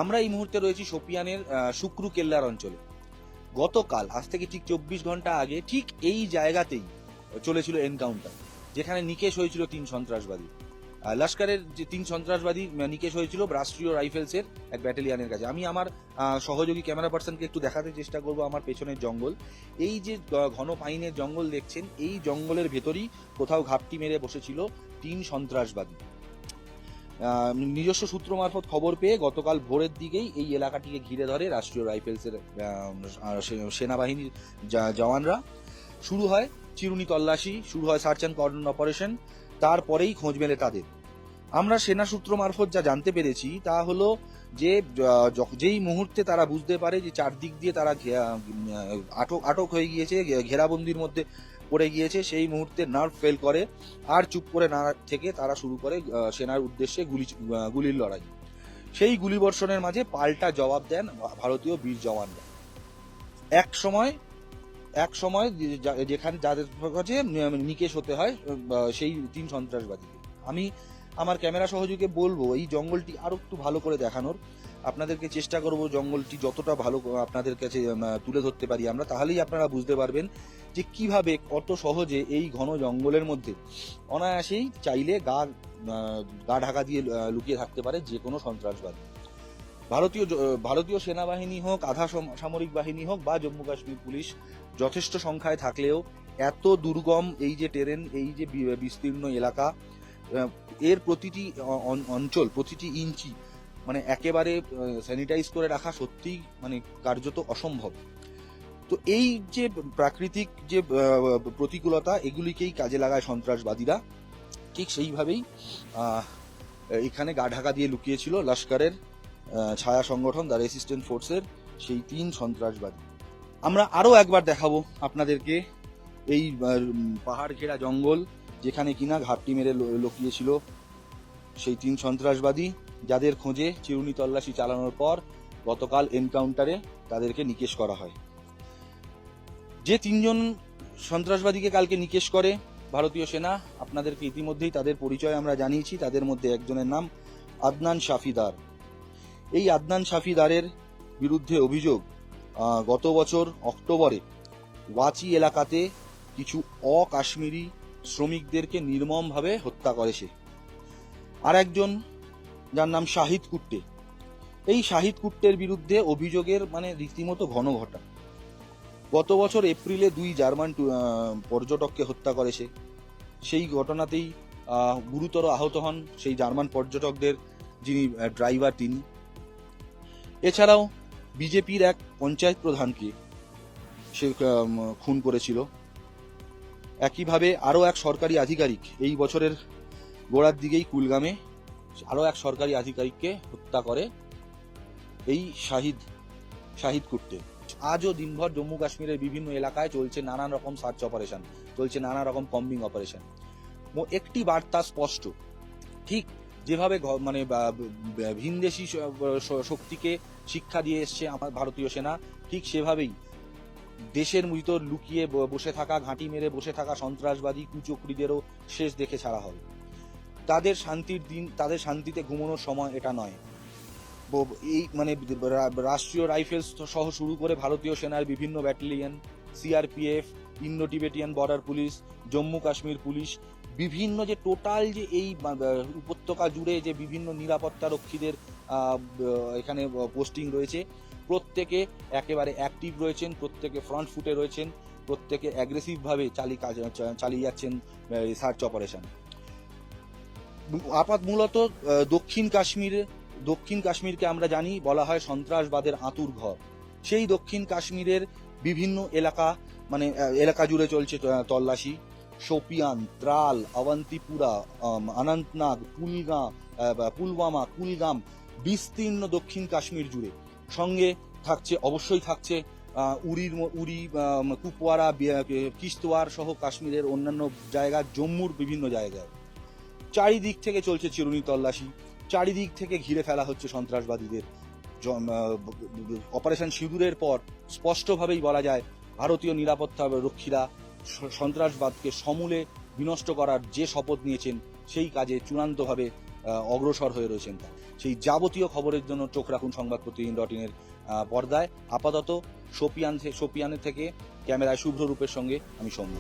আমরা এই মুহূর্তে রয়েছি শোপিয়ানের শুক্রু কেল্লার অঞ্চলে। গতকাল আজ থেকে ঠিক 24 ঘন্টা আগে ঠিক এই জায়গাতেই চলেছিল এনকাউন্টার, যেখানে নিকেশ হয়েছিল 3 সন্ত্রাসবাদী। লস্করের যে 3 সন্ত্রাসবাদী নিকেশ হয়েছিল রাষ্ট্রীয় রাইফেলসের এক ব্যাটালিয়নের কাছে। আমি আমার সহযোগী ক্যামেরা পার্সনকে একটু দেখাতে চেষ্টা করব আমার পেছনের জঙ্গল। এই যে ঘন পাইনের জঙ্গল দেখছেন, এই জঙ্গলের ভেতরই কোথাও ঘাপটি মেরে বসেছিল 3 সন্ত্রাসবাদী। নিজস্ব সূত্র মারফত খবর পেয়ে গতকাল ভোরের দিকেই এই এলাকাটিকে ঘিরে ধরে রাষ্ট্রীয় রাইফেলসের সেনাবাহিনীর জওয়ানরা। শুরু হয় চিরুনি তল্লাশি, শুরু হয় সার্চ অ্যান্ড কর্ডন অপারেশন। তারপরেই খোঁজ মেলে তাদের। আমরা সেনা সূত্র মারফত যা জানতে পেরেছি তা হলো যে যেই মুহূর্তে তারা বুঝতে পারে যে চারদিক দিয়ে তারা আটক হয়ে গিয়েছে, ঘেরাবন্দির মধ্যে পড়ে গিয়েছে, সেই মুহূর্তে নার্ভ ফেল করে আর চুপ করে না থেকে তারা শুরু করে সেনার উদ্দেশ্যে গুলির লড়াই। সেই গুলিবর্ষণের মাঝে পাল্টা জবাব দেন ভারতীয় বীর জওয়ানরা। এক সময় যেখানে যাদের কাছে নিকেশ হতে হয় সেই 3 সন্ত্রাসবাদীকে। আমি আমার ক্যামেরা সহযোগীকে বলবো এই জঙ্গলটি আরো একটু ভালো করে দেখানোর। আপনাদেরকে চেষ্টা করব জঙ্গলটি যতটা ভালো আপনাদের কাছে তুলে ধরতে পারি আমরা, তাহলেই আপনারা বুঝতে পারবেন যে কিভাবে কত সহজে এই ঘন জঙ্গলের মধ্যে অনায়াসেই চাইলে গা ঢাকা দিয়ে লুকিয়ে থাকতে পারে যে কোনো সন্ত্রাসবাদী। ভারতীয় সেনাবাহিনী হোক, আধা সামরিক বাহিনী হোক বা জম্মু কাশ্মীর পুলিশ যথেষ্ট সংখ্যায় থাকলেও এত দুর্গম এই যে টেরেন, এই যে বিস্তীর্ণ এলাকা, এর প্রতিটি অঞ্চল, প্রতিটি ইঞ্চি মানে একেবারে স্যানিটাইজ করে রাখা সত্যিই মানে কার্যত অসম্ভব। তো এই যে প্রাকৃতিক যে প্রতিকূলতা, এগুলিকেই কাজে লাগায় সন্ত্রাসবাদীরা। ঠিক সেইভাবেই এখানে গা ঢাকা দিয়ে লুকিয়েছিল লস্করের ছায়া সংগঠন দ্য রেসিস্ট্যান্ট ফোর্সের সেই 3 সন্ত্রাসবাদী। আমরা আরো একবার দেখাবো আপনাদেরকে এই পাহাড় ঘেরা জঙ্গল, যেখানে কিনা ঘাপটি মেরে লুকিয়েছিল সেই 3 সন্ত্রাসবাদী, যাদের খোঁজে চিরুনি তল্লাশি চালানোর পর গতকাল এনকাউন্টারে তাদেরকে নিকেশ করা হয়। যে 3 জন সন্ত্রাসবাদীকে কালকে নিকেশ করে ভারতীয় সেনা, আপনাদেরকে ইতিমধ্যেই তাদের পরিচয় আমরা জানিয়েছি। তাদের মধ্যে একজনের নাম আদনান শাফিদার। এই আদনান শাফিদারের বিরুদ্ধে অভিযোগ গত বছর অক্টোবরে ওয়াচি এলাকাতে কিছু অকাশ্মীরি শ্রমিকদেরকে নির্মমভাবে হত্যা করে সে। আর একজন যার নাম শাহিদ কুট্টে, এই শাহিদ কুট্টের বিরুদ্ধে অভিযোগের মানে রীতিমতো ঘনঘটা। গত বছর এপ্রিলে 2 জার্মান পর্যটককে হত্যা করে সে। সেই ঘটনাতেই গুরুতর আহত হন সেই জার্মান পর্যটকদের যিনি ড্রাইভার তিনি। এছাড়াও বিজেপির এক পঞ্চায়েত প্রধানকে সে খুন করেছিল। একইভাবে আরো এক সরকারি আধিকারিক এই বছরের গোড়ার দিকেই কুলগামে আরো এক সরকারি আধিকারিককে হত্যা করে এই শাহিদ কুট্টে। আজও দিনভর জম্মু কাশ্মীরের বিভিন্ন এলাকায় চলছে নানান রকম সার্চ অপারেশন, চলছে নানা রকম কম্বিং অপারেশন। একটি বার্তা স্পষ্ট, ঠিক যেভাবে মানে ভিনদেশি শক্তিকে শিক্ষা দিয়ে এসছে আমার ভারতীয় সেনা, ঠিক সেভাবেই দেশের ভিতর লুকিয়ে বসে থাকা, ঘাঁটি মেরে বসে থাকা সন্ত্রাসবাদী কুচক্রীদেরও শেষ দেখে ছাড়া হবে। তাদের শান্তির দিন, তাদের শান্তিতে ঘুমানোর সময় এটা নয়। এই মানে রাষ্ট্রীয় রাইফেলস সহ শুরু করে ভারতীয় সেনার বিভিন্ন battalion, CRPF, Indo Tibetan border police, Jammu Kashmir police, বিভিন্ন যে টোটাল যে এই উপত্যকা জুড়ে যে বিভিন্ন নিরাপত্তা রক্ষীদের এখানে পোস্টিং রয়েছে, প্রত্যেকে একেবারে অ্যাক্টিভ রয়েছেন, প্রত্যেকে ফ্রন্ট ফুটে রয়েছেন, প্রত্যেকে অ্যাগ্রেসিভ ভাবে চালিয়ে যাচ্ছেন সার্চ অপারেশন। মূলত দক্ষিণ কাশ্মীরকে আমরা জানি বলা হয় সন্ত্রাসবাদের আঁতুর ঘর। সেই দক্ষিণ কাশ্মীরের বিভিন্ন এলাকা জুড়ে চলছে তল্লাশি। শোপিয়ান, ত্রাল, অবন্তিপুরা, অনন্তনাগ, পুলওয়ামা, কুলগাম, বিস্তীর্ণ দক্ষিণ কাশ্মীর জুড়ে। সঙ্গে অবশ্যই থাকছে উরি, কুপওয়ারা, কিশতওয়ার সহ কাশ্মীরের অন্যান্য জায়গা, জম্মুর বিভিন্ন জায়গায়। চারিদিক থেকে চলছে চিরুনি তল্লাশি, চারিদিক থেকে ঘিরে ফেলা হচ্ছে সন্ত্রাসবাদীদের। অপারেশন সিঁদুরের পর স্পষ্টভাবেই বলা যায় ভারতীয় নিরাপত্তা রক্ষীরা সন্ত্রাসবাদকে সমূলে বিনষ্ট করার যে শপথ নিয়েছেন সেই কাজে চূড়ান্তভাবে অগ্রসর হয়ে রয়েছেন। সেই যাবতীয় খবরের জন্য চোখ রাখুন সংবাদ প্রতিদিন.in এর পর্দায়। আপাতত শোপিয়ানের থেকে ক্যামেরায় শুভ্র রূপের সঙ্গে আমি সৌম্য।